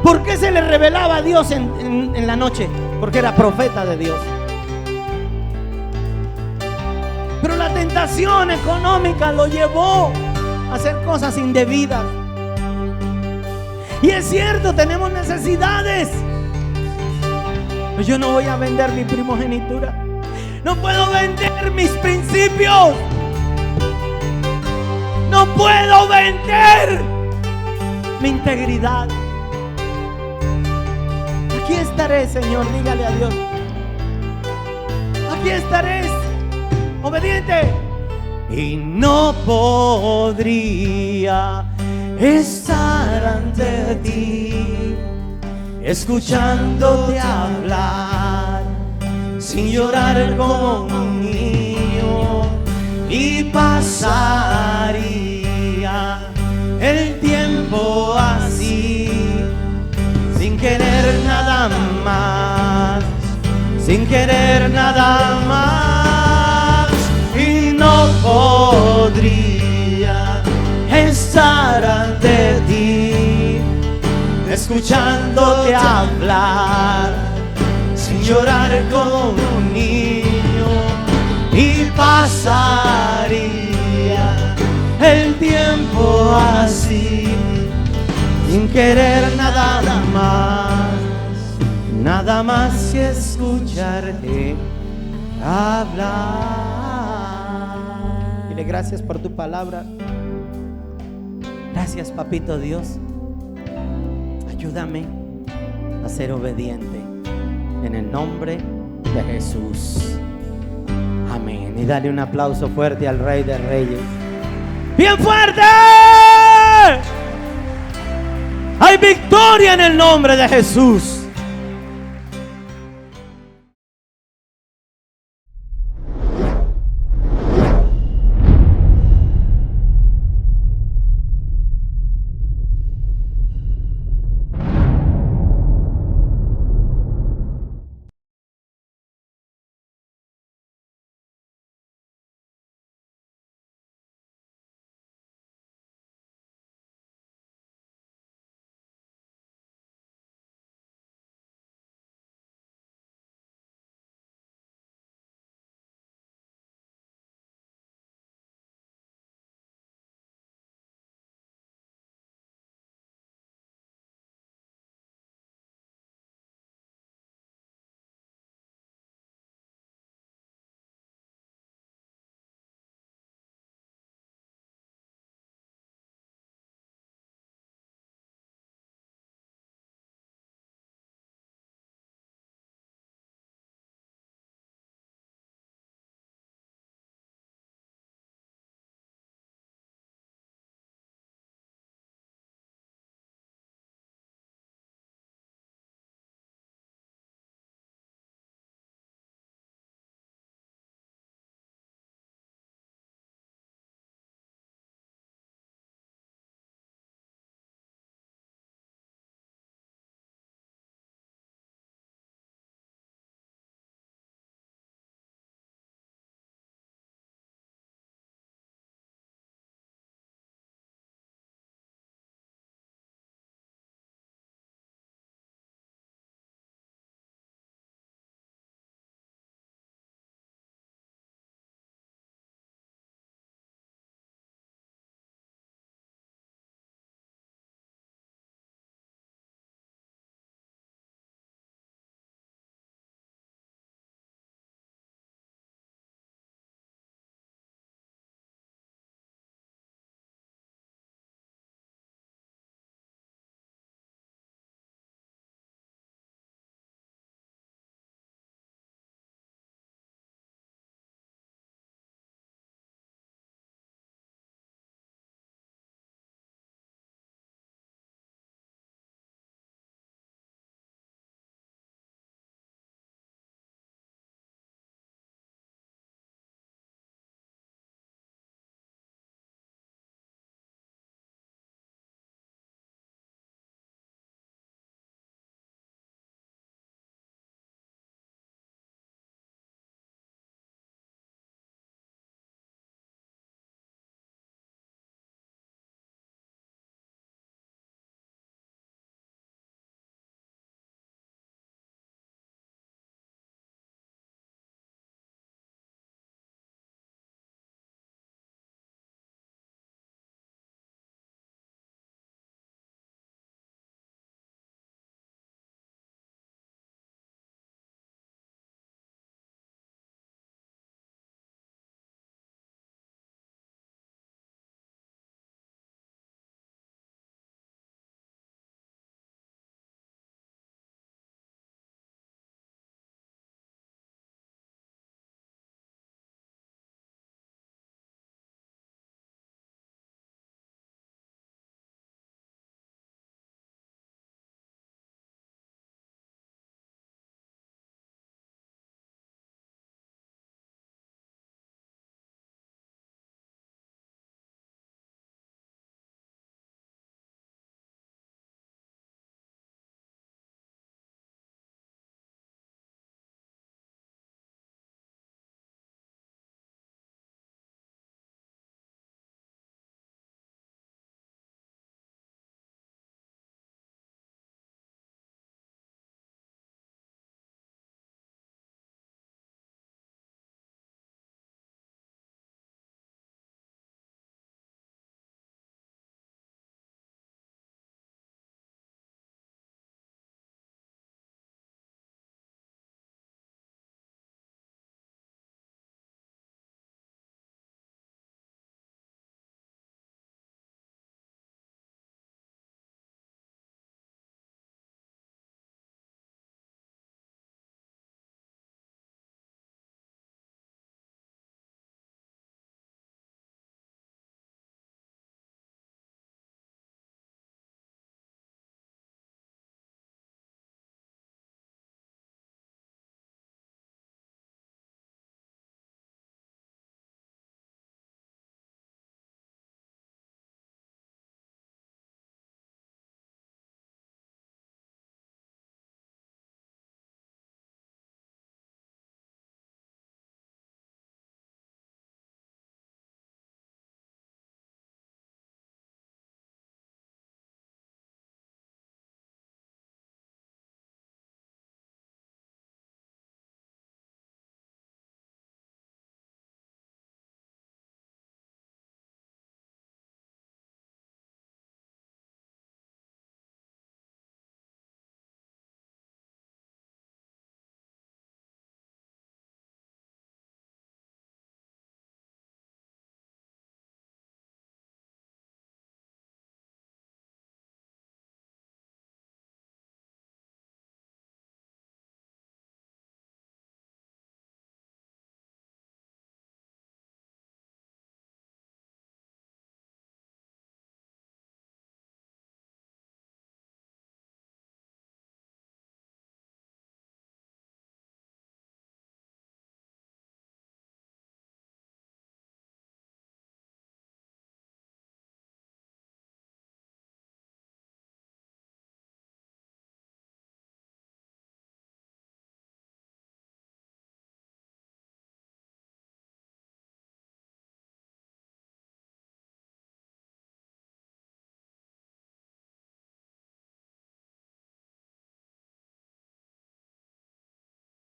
¿por qué se le revelaba a Dios en la noche? Porque era profeta de Dios. Pero la tentación económica lo llevó a hacer cosas indebidas. Y es cierto, tenemos necesidades. Pero yo no voy a vender mi primogenitura. No puedo vender mis principios. No puedo vender mi integridad. Aquí estaré, Señor, dígale a Dios. Aquí estaré, obediente. Y no podría estar ante ti, escuchándote hablar, sin llorar como un niño. Y pasaría el tiempo así, sin querer nada más, sin querer nada más. Y no podría estar ante ti, escuchándote hablar, sin llorar como un niño. Y pasaría el tiempo así, sin querer nada más que escucharte hablar. Dile gracias por tu palabra. Gracias, papito Dios. Ayúdame a ser obediente en el nombre de Jesús. Amén. Y dale un aplauso fuerte al Rey de Reyes. ¡Bien fuerte! Hay victoria en el nombre de Jesús.